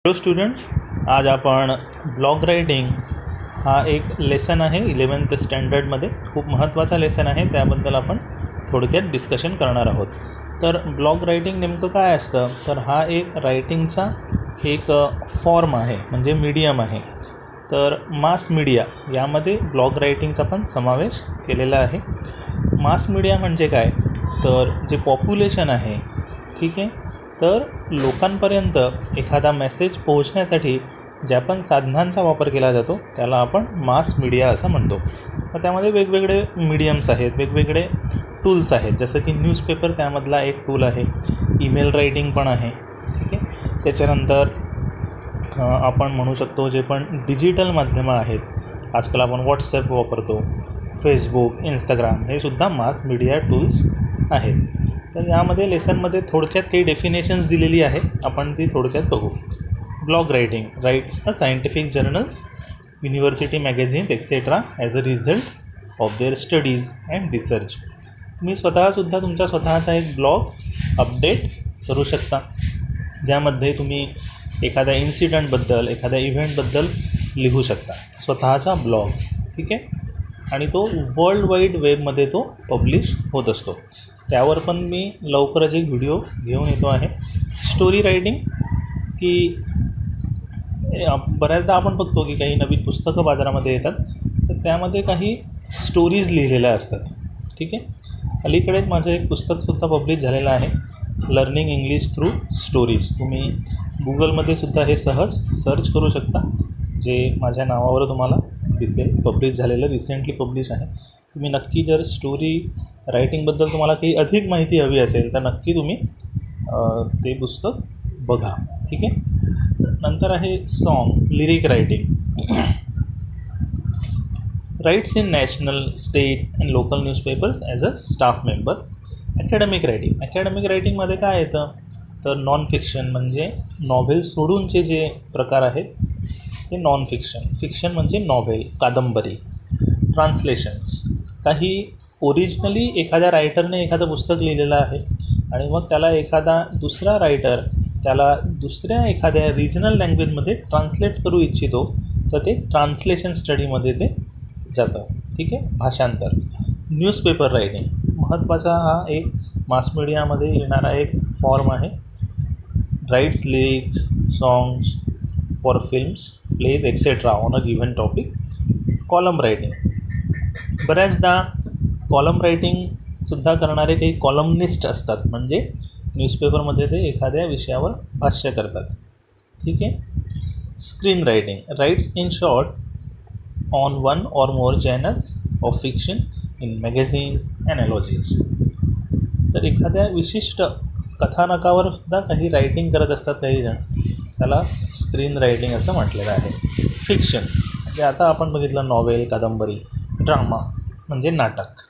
Hello students, आज आपण blog writing हा एक लेसन आहे 11th स्टँडर्डमध्ये. खूप महत्त्वाचा लेसन आहे, त्याबद्दल आपण थोडक्यात डिस्कशन करणार आहोत. तर ब्लॉग रायटिंग नेमकं काय असतं, तर हा एक रायटिंगचा एक फॉर्म आहे, म्हणजे मीडियम आहे. तर मास मीडिया यामध्ये ब्लॉग रायटिंगचा पण समावेश केलेला आहे. मास मीडिया म्हणजे काय, तर जे पॉप्युलेशन आहे, ठीक आहे, तर लोकांपर्यंत एखादा मेसेज पोहोचण्यासाठी ज्या पण साधनांचा वापर केला जातो त्याला आपण मास मीडिया असं म्हणतो. मग त्यामध्ये वेगवेगळे मीडियम्स आहेत, वेगवेगळे टूल्स आहेत. जसं की न्यूजपेपर त्यामधला एक टूल आहे, ईमेल रायटिंग पण आहे, ठीक आहे. त्याच्यानंतर आपण म्हणू शकतो जे पण डिजिटल माध्यमं आहेत, आजकाल आपण व्हॉट्सॲप वापरतो, फेसबुक, इंस्टाग्राम, हे सुद्धा मास मीडिया टूल्स आहेत. तर यामध्ये लेसनमध्ये थोडक्यात काही डेफिनेशन्स दिलेली आहे, आपण ती थोडक्यात बघू. Blog writing writes a scientific journals, university magazines etcetera as a result of their studies and research. तुम्ही स्वतःसुद्धा तुमचा स्वतःचा एक ब्लॉग अपडेट करू शकता, ज्यामध्ये तुम्ही एखाद्या इन्सिडंटबद्दल, एखाद्या इव्हेंटबद्दल लिहू शकता, स्वतःचा ब्लॉग, ठीक आहे. आणि तो वर्ल्ड वाईड वेबमध्ये तो पब्लिश होत असतो. त्यावर पण मी लवकरच एक व्हिडिओ घेऊन येतो आहे. स्टोरी रायटिंग, की बऱ्याचदा आपण बघतो की काही नवीन पुस्तकं बाजारामध्ये येतात, तर त्यामध्ये काही स्टोरीज लिहिलेल्या असतात, ठीक आहे. अलीकडेच माझं एक पुस्तकसुद्धा पब्लिश झालेलं आहे, लर्निंग इंग्लिश थ्रू स्टोरीज. तुम्ही गुगलमध्ये सुद्धा हे सहज सर्च करू शकता, जे माझ्या नावावर तुम्हाला दिसेल. पब्लिश झालेलं, रिसेंटली पब्लिश आहे. तुम्ही नक्की, जर स्टोरी रायटिंगबद्दल तुम्हाला काही अधिक माहिती हवी असेल तर नक्की तुम्ही ते पुस्तक बघा, ठीक आहे. नंतर आहे song lyric writing. Writes in national, state and local newspapers as a staff member. Academic writing, academic रायटिंगमध्ये काय येतं, तर नॉन फिक्शन म्हणजे नॉव्हेल सोडूनचे जे प्रकार आहेत ते नॉन फिक्शन. फिक्शन म्हणजे नॉव्हेल, कादंबरी. ट्रान्सलेशन्स, काही ओरिजिनली एखाद्या रायटरने एखादं पुस्तक लिहिलेलं आहे आणि मग त्याला एखादा दुसरा रायटर त्याला दुसऱ्या एखाद्या रिजनल लँग्वेजमध्ये ट्रान्सलेट करू इच्छितो, तर ते ट्रान्सलेशन स्टडीमध्ये ते जातं, ठीक आहे. भाषांतर. न्यूजपेपर रायटिंग, महत्त्वाचा हा एक मास मीडियामध्ये येणारा एक फॉर्म आहे. Writes lyrics, songs for films, plays etcetera on a given topic. Column writing, बऱ्याचदा कॉलम रायटिंगसुद्धा करणारे काही कॉलमनिस्ट असतात, म्हणजे न्यूजपेपरमध्ये ते एखाद्या विषयावर भाष्य करतात, ठीक आहे. Screen writing, writes in short on one or more genres of fiction in magazines anthologies. तर एखाद्या विशिष्ट कथानकावर सुद्धा काही रायटिंग करत असतात काही जण, त्याला स्क्रीन रायटिंग असं म्हटलेलं आहे. फिक्शन म्हणजे आता आपण बघितलं नॉवेल, कादंबरी. ड्रामा म्हणजे नाटक,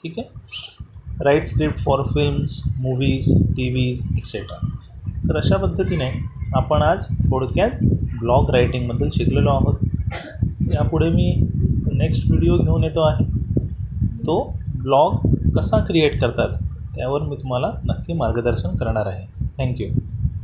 ठीक आहे. Write script for films, movies, TVs etcetera. तर अशा पद्धतीने आपण आज थोडक्यात ब्लॉग रायटिंगबद्दल शिकलेलो आहोत. यापुढे मी नेक्स्ट व्हिडिओ घेऊन येतो आहे, तो ब्लॉग कसा क्रिएट करतात त्यावर मी तुम्हाला नक्की मार्गदर्शन करणार आहे. थँक्यू.